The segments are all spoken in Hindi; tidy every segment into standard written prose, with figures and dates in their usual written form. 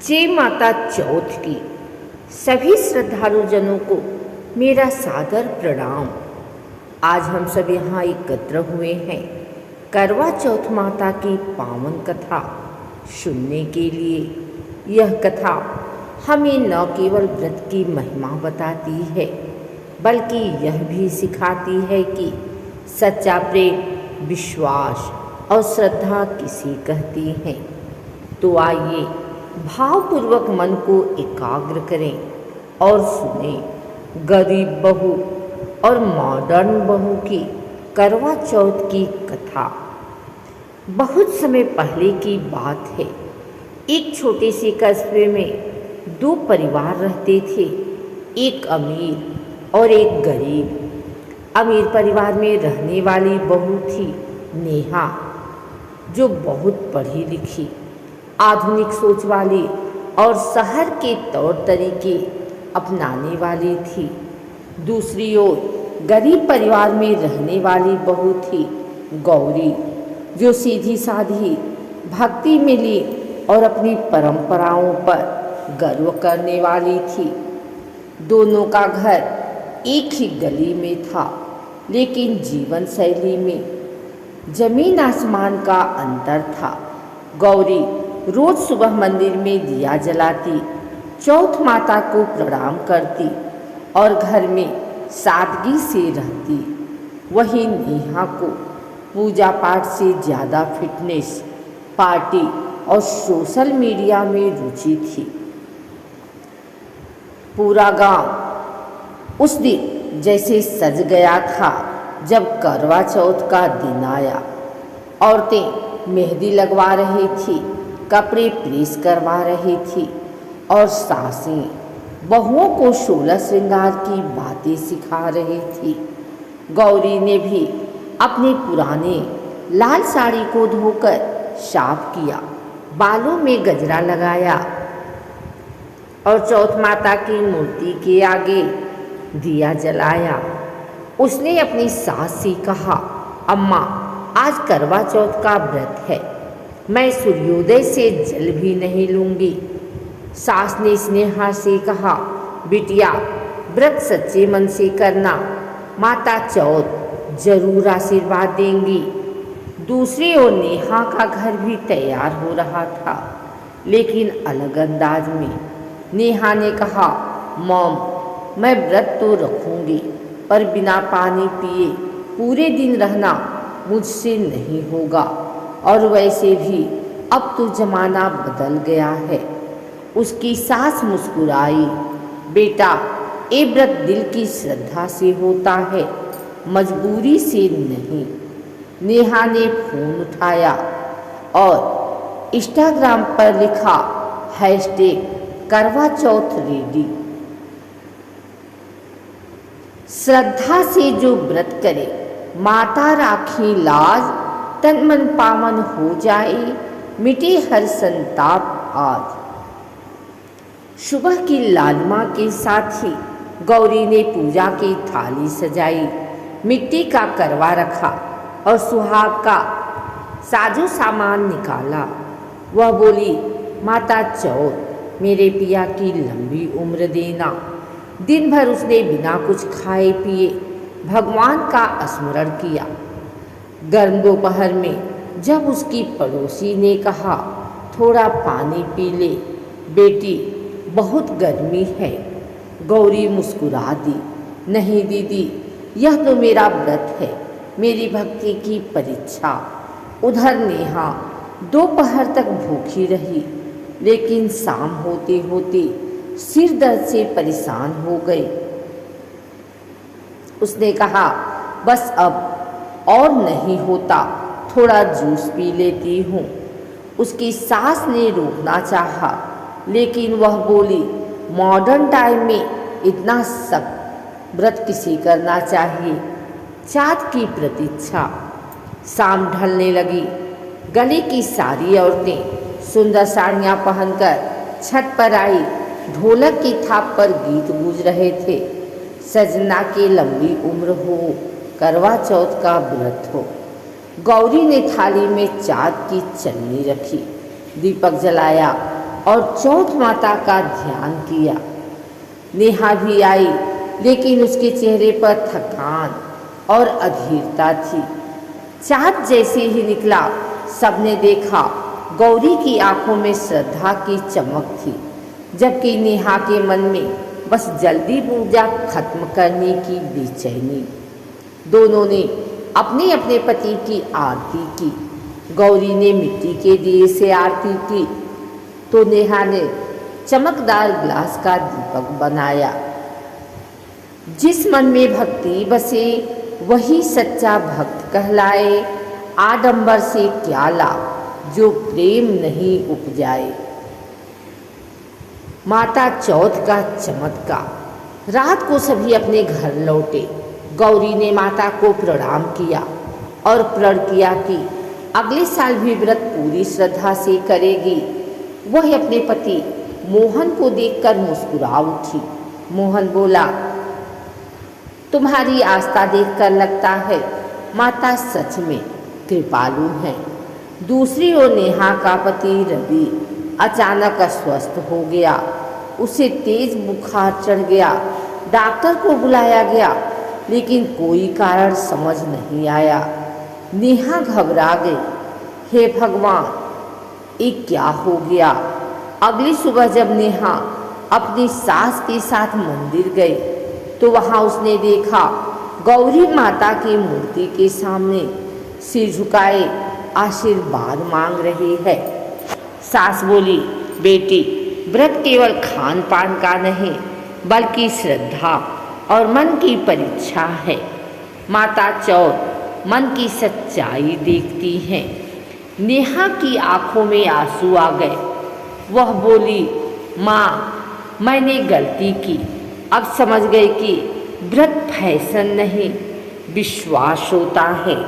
जय माता चौथ की सभी श्रद्धालुजनों को मेरा सादर प्रणाम। आज हम सब यहाँ एकत्र हुए हैं करवा चौथ माता की पावन कथा सुनने के लिए। यह कथा हमें न केवल व्रत की महिमा बताती है बल्कि यह भी सिखाती है कि सच्चा प्रेम, विश्वास और श्रद्धा किसे कहती हैं। तो आइए भावपूर्वक मन को एकाग्र करें और सुने गरीब बहू और मॉडर्न बहू की करवा चौथ की कथा। बहुत समय पहले की बात है। एक छोटे से कस्बे में दो परिवार रहते थे, एक अमीर और एक गरीब। अमीर परिवार में रहने वाली बहू थी नेहा, जो बहुत पढ़ी लिखी, आधुनिक सोच वाली और शहर के तौर तरीके अपनाने वाली थी। दूसरी ओर गरीब परिवार में रहने वाली बहू थी गौरी, जो सीधी साधी, भक्ति मिली और अपनी परंपराओं पर गर्व करने वाली थी। दोनों का घर एक ही गली में था, लेकिन जीवन शैली में जमीन आसमान का अंतर था। गौरी रोज सुबह मंदिर में दिया जलाती, चौथ माता को प्रणाम करती और घर में सादगी से रहती। वहीं नेहा को पूजा पाठ से ज़्यादा फिटनेस, पार्टी और सोशल मीडिया में रुचि थी। पूरा गांव उस दिन जैसे सज गया था जब करवा चौथ का दिन आया। औरतें मेहंदी लगवा रही थी, कपड़े प्रेस करवा रही थी और सासें बहुओं को 16 श्रृंगार की बातें सिखा रही थी। गौरी ने भी अपने पुराने लाल साड़ी को धोकर साफ किया, बालों में गजरा लगाया और चौथ माता की मूर्ति के आगे दिया जलाया। उसने अपनी सास से कहा, अम्मा, आज करवा चौथ का व्रत है, मैं सूर्योदय से जल भी नहीं लूँगी। सास ने स्नेहा से कहा, बिटिया, व्रत सच्चे मन से करना, माता चौथ जरूर आशीर्वाद देंगी। दूसरी ओर नेहा का घर भी तैयार हो रहा था, लेकिन अलग अंदाज में। नेहा ने कहा, मॉम, मैं व्रत तो रखूँगी, पर बिना पानी पिए पूरे दिन रहना मुझसे नहीं होगा। और वैसे भी अब तो जमाना बदल गया है। उसकी सास मुस्कुराई, बेटा, ये व्रत दिल की श्रद्धा से होता है, मजबूरी से नहीं। नेहा ने फोन उठाया और इंस्टाग्राम पर लिखा, #करवा चौथ रेडी। श्रद्धा से जो व्रत करे, माता राखी लाज, तन मन पावन हो जाए, मिटे हर संताप आज। सुबह की लालिमा के साथ ही गौरी ने पूजा की थाली सजाई, मिट्टी का करवा रखा और सुहाग का साजो सामान निकाला। वह बोली, माता चौथ, मेरे पिया की लंबी उम्र देना। दिन भर उसने बिना कुछ खाए पिए भगवान का स्मरण किया। गर्म दोपहर में जब उसकी पड़ोसी ने कहा, थोड़ा पानी पी ले बेटी, बहुत गर्मी है, गौरी मुस्कुरा दी, नहीं दीदी, यह तो मेरा व्रत है, मेरी भक्ति की परीक्षा। उधर नेहा दोपहर तक भूखी रही, लेकिन शाम होते होते सिर दर्द से परेशान हो गई। उसने कहा, बस अब और नहीं होता, थोड़ा जूस पी लेती हूँ। उसकी सास ने रोकना चाहा, लेकिन वह बोली, मॉडर्न टाइम में इतना सख्त व्रत किसे करना चाहिए। चाँद की प्रतीक्षा। शाम ढलने लगी। गली की सारी औरतें सुंदर साड़ियाँ पहनकर छत पर आई। ढोलक की थाप पर गीत गूंज रहे थे, सजना की लंबी उम्र हो, करवा चौथ का व्रत हो। गौरी ने थाली में चाँद की चन्नी रखी, दीपक जलाया और चौथ माता का ध्यान किया। नेहा भी आई, लेकिन उसके चेहरे पर थकान और अधीरता थी। चाँद जैसे ही निकला, सबने देखा गौरी की आंखों में श्रद्धा की चमक थी, जबकि नेहा के मन में बस जल्दी पूजा खत्म करने की बेचैनी। दोनों ने अपने अपने पति की आरती की। गौरी ने मिट्टी के दिए से आरती की, तो नेहा ने चमकदार ग्लास का दीपक बनाया। जिस मन में भक्ति बसे वही सच्चा भक्त कहलाए। आडंबर से क्या लाभ जो प्रेम नहीं उपजाए। माता चौथ का चमत्कार। रात को सभी अपने घर लौटे। गौरी ने माता को प्रणाम किया और प्रण किया कि अगले साल भी व्रत पूरी श्रद्धा से करेगी। वह अपने पति मोहन को देखकर मुस्कुरा उठी। मोहन बोला, तुम्हारी आस्था देखकर लगता है माता सच में कृपालु हैं। दूसरी ओर नेहा का पति रवि अचानक अस्वस्थ हो गया। उसे तेज बुखार चढ़ गया। डॉक्टर को बुलाया गया, लेकिन कोई कारण समझ नहीं आया। नेहा घबरा गई। हे भगवान, ये क्या हो गया। अगली सुबह जब नेहा अपनी सास के साथ मंदिर गई, तो वहाँ उसने देखा गौरी माता की मूर्ति के सामने सिर झुकाए आशीर्वाद मांग रही है। सास बोली, बेटी, व्रत केवल खान पान का नहीं, बल्कि श्रद्धा और मन की परीक्षा है। माता चौथ मन की सच्चाई देखती हैं। नेहा की आंखों में आंसू आ गए। वह बोली, माँ, मैंने गलती की। अब समझ गई कि व्रत फैशन नहीं, विश्वास होता है।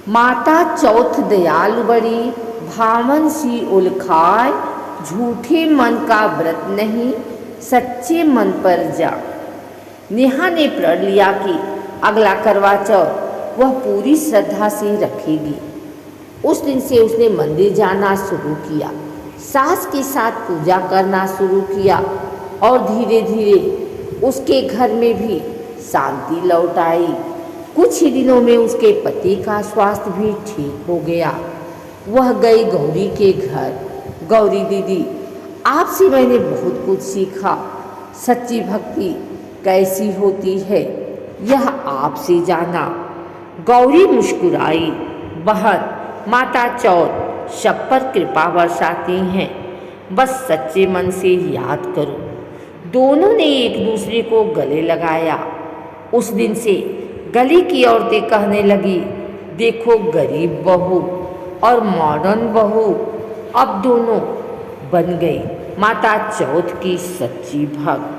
माता चौथ दयालु बड़ी, भावन सी उलखाए। झूठे मन का व्रत नहीं, सच्चे मन पर जा। नेहा ने प्रण लिया कि अगला करवा चौथ वह पूरी श्रद्धा से रखेगी। उस दिन से उसने मंदिर जाना शुरू किया, सास के साथ पूजा करना शुरू किया और धीरे धीरे उसके घर में भी शांति लौट आई। कुछ ही दिनों में उसके पति का स्वास्थ्य भी ठीक हो गया। वह गई गौरी के घर। गौरी दीदी, आपसे मैंने बहुत कुछ सीखा। सच्ची भक्ति कैसी होती है, यह आपसे जाना। गौरी मुस्कुराई। बहन, माता चौथ सब पर कृपा बरसाती हैं, बस सच्चे मन से याद करो। दोनों ने एक दूसरे को गले लगाया। उस दिन से गली की औरतें कहने लगी, देखो गरीब बहू और मॉडर्न बहू अब दोनों बन गई माता चौथ की सच्ची भक्त।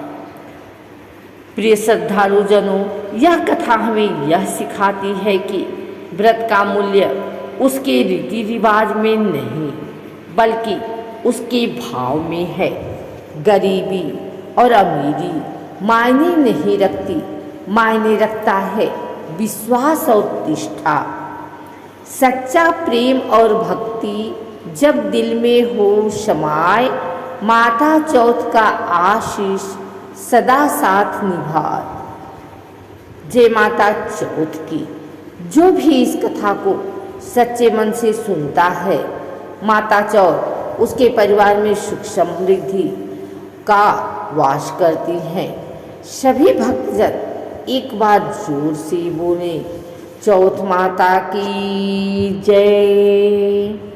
प्रिय श्रद्धालु जनों, यह कथा हमें यह सिखाती है कि व्रत का मूल्य उसके रीति रिवाज में नहीं, बल्कि उसके भाव में है। गरीबी और अमीरी मायने नहीं रखती, मायने रखता है विश्वास और निष्ठा। सच्चा प्रेम और भक्ति जब दिल में हो समाए, माता चौथ का आशीष सदा साथ निभाए। जय माता चौथ की। जो भी इस कथा को सच्चे मन से सुनता है, माता चौथ उसके परिवार में सुख समृद्धि का वास करती हैं। सभी भक्तजन एक बार जोर से बोले, चौथ माता की जय।